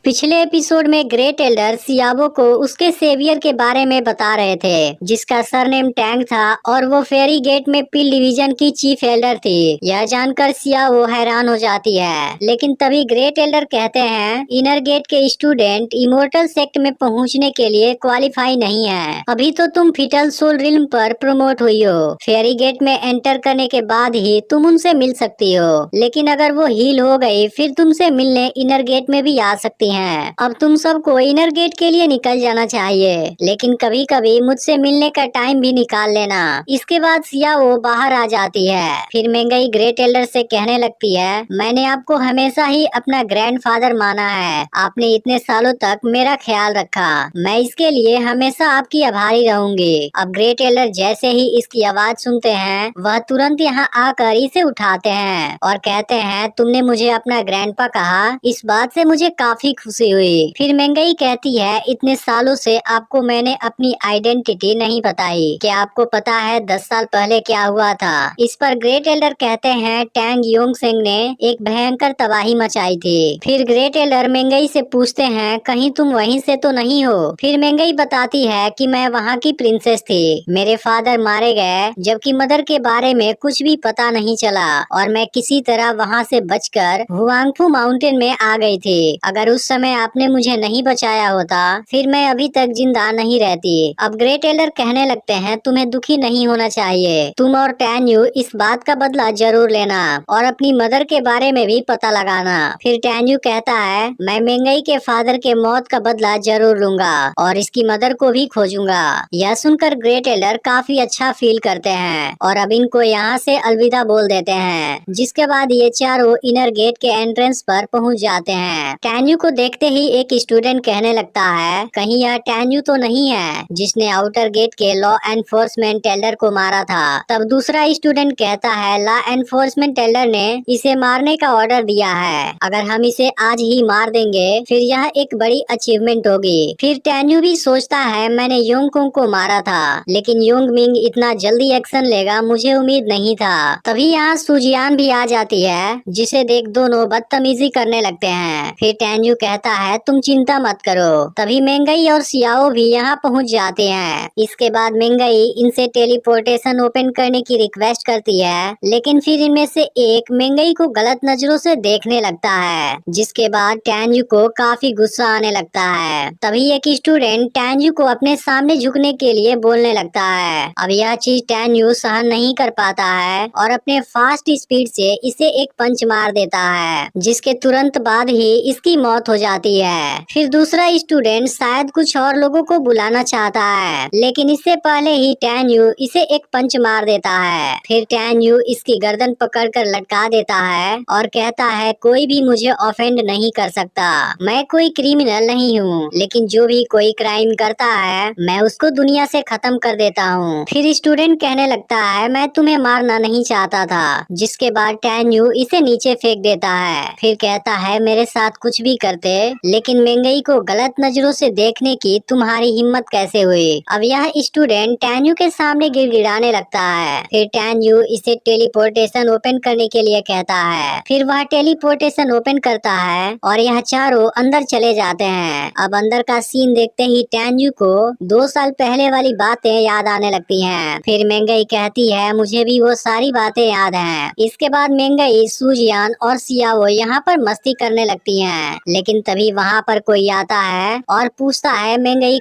पिछले एपिसोड में great Elder सियावो को उसके सेवियर के बारे में बता रहे थे, जिसका सरनेम टैंग था और वो फेरी गेट में पिल डिवीजन की चीफ एल्डर थी। यह जानकर सियावो हैरान हो जाती है, लेकिन तभी ग्रेट एल्डर कहते हैं इनर गेट के स्टूडेंट इमोर्टल सेक्ट में पहुंचने के लिए क्वालिफाई नहीं है। अभी तो तुम फिटल सोल रिल्म पर प्रमोट हुई हो। फेरी गेट में एंटर करने के बाद ही तुम उनसे मिल सकती हो, लेकिन अगर वो हील हो गई फिर तुमसे मिलने इनर गेट में भी आ सकती हैं। अब तुम सबको इनर गेट के लिए निकल जाना चाहिए, लेकिन कभी कभी मुझसे मिलने का टाइम भी निकाल लेना। इसके बाद सियाओ बाहर आ जाती है। फिर मेंगई ग्रेट एल्डर से कहने लगती है, मैंने आपको हमेशा ही अपना ग्रैंडफादर माना है। आपने इतने सालों तक मेरा ख्याल रखा, मैं इसके लिए हमेशा आपकी आभारी रहूंगी। अब ग्रेट एल्डर जैसे ही इसकी आवाज सुनते हैं, वह तुरंत यहाँ आकर इसे उठाते हैं और कहते हैं, तुमने मुझे अपना ग्रैंडपा कहा, इस बात से मुझे काफी खुशी हुई। फिर मेंगई कहती है, इतने सालों से आपको मैंने अपनी आइडेंटिटी नहीं बताई। क्या आपको पता है 10 साल पहले क्या हुआ था? इस पर ग्रेट एल्डर कहते हैं, टैंग योंगसेंग ने एक भयंकर तबाही मचाई थी। फिर ग्रेट एल्डर मेंगई से पूछते हैं, कहीं तुम वहीं से तो नहीं हो? फिर मेंगई बताती है कि मैं वहाँ की प्रिंसेस थी। मेरे फादर मारे गए, जबकि मदर के बारे में कुछ भी पता नहीं चला और मैं किसी तरह वहाँ से बचकर हुआंगफू माउंटेन में आ गई थी। अगर उस समय आपने मुझे नहीं बचाया होता, फिर मैं अभी तक जिंदा नहीं रहती। अब ग्रेट एल्डर कहने लगते हैं, तुम्हें दुखी नहीं होना चाहिए। तुम और टैन यू इस बात का बदला जरूर लेना और अपनी मदर के बारे में भी पता लगाना। फिर टैन यू कहता है, मैं मेंगई के फादर के मौत का बदला जरूर लूंगा और इसकी मदर को भी खोजूंगा। यह सुनकर ग्रेट एल्डर काफी अच्छा फील करते हैं और अब इनको यहाँ से अलविदा बोल देते हैं। जिसके बाद ये चारों इनर गेट के एंट्रेंस पर पहुँच जाते हैं। टैन्यू को देखते ही एक स्टूडेंट कहने लगता है, कहीं यह टैन्यू तो नहीं है जिसने आउटर गेट के लॉ एनफोर्समेंट एल्डर को मारा था? तब दूसरा स्टूडेंट कहता है, लॉ एनफोर्समेंट एल्डर ने इसे मारने का ऑर्डर दिया है। अगर हम इसे आज ही मार देंगे फिर यह एक बड़ी अचीवमेंट होगी। फिर टैन्यू भी सोचता है, मैंने योंगकोंग को मारा था, लेकिन योंगमिंग इतना जल्दी एक्शन लेगा मुझे उम्मीद नहीं था। तभी यहाँ सुजियान भी आ जाती है, जिसे देख दोनों बदतमीजी करने लगते हैं। फिर टैन्यू कहता है, तुम चिंता मत करो। तभी मेंगई और सियाओ भी यहाँ पहुँच जाते हैं। इसके बाद मेंगई इनसे टेलीपोर्टेशन ओपन करने की रिक्वेस्ट करती है, लेकिन फिर इनमें से एक मेंगई को गलत नजरों से देखने लगता है, जिसके बाद टैन्यू को काफी गुस्सा आने लगता है। तभी एक स्टूडेंट टैन्यू को अपने सामने झुकने के लिए बोलने लगता है। अब यह चीज टैन्यू सहन नहीं कर पाता है और अपने फास्ट स्पीड से इसे एक पंच मार देता है, जिसके तुरंत बाद ही इसकी मौत हो जाती है। फिर दूसरा स्टूडेंट शायद कुछ और लोगों को बुलाना चाहता है, लेकिन इससे पहले ही टैन्यू इसे एक पंच मार देता है। फिर टैन्यू इसकी गर्दन पकड़कर लटका देता है और कहता है, कोई भी मुझे ऑफेंड नहीं कर सकता। मैं कोई क्रिमिनल नहीं हूँ, लेकिन जो भी कोई क्राइम करता है मैं उसको दुनिया से खत्म कर देता हूँ। फिर स्टूडेंट कहने लगता है, मैं तुम्हें मारना नहीं चाहता था। जिसके बाद टैन्यू इसे नीचे फेंक देता है। फिर कहता है, मेरे साथ कुछ भी करते, लेकिन मेंगई को गलत नजरों से देखने की तुम्हारी हिम्मत कैसे हुई? अब यह स्टूडेंट टैन्यू के सामने गिड़गिड़ाने लगता है। फिर टैन्यू इसे टेलीपोर्टेशन ओपन करने के लिए कहता है। फिर वह टेलीपोर्टेशन ओपन करता है और यह चारों अंदर चले जाते हैं। अब अंदर का सीन देखते ही टैन्यू को 2 साल पहले वाली बातें याद आने लगती हैं। फिर मेंगई कहती है, मुझे भी वो सारी बातें याद हैं। इसके बाद मेंगई, सुजियान और सियाओ यहाँ पर मस्ती करने लगती हैं, लेकिन तभी वहाँ पर कोई आता है और पूछता है, मेंगई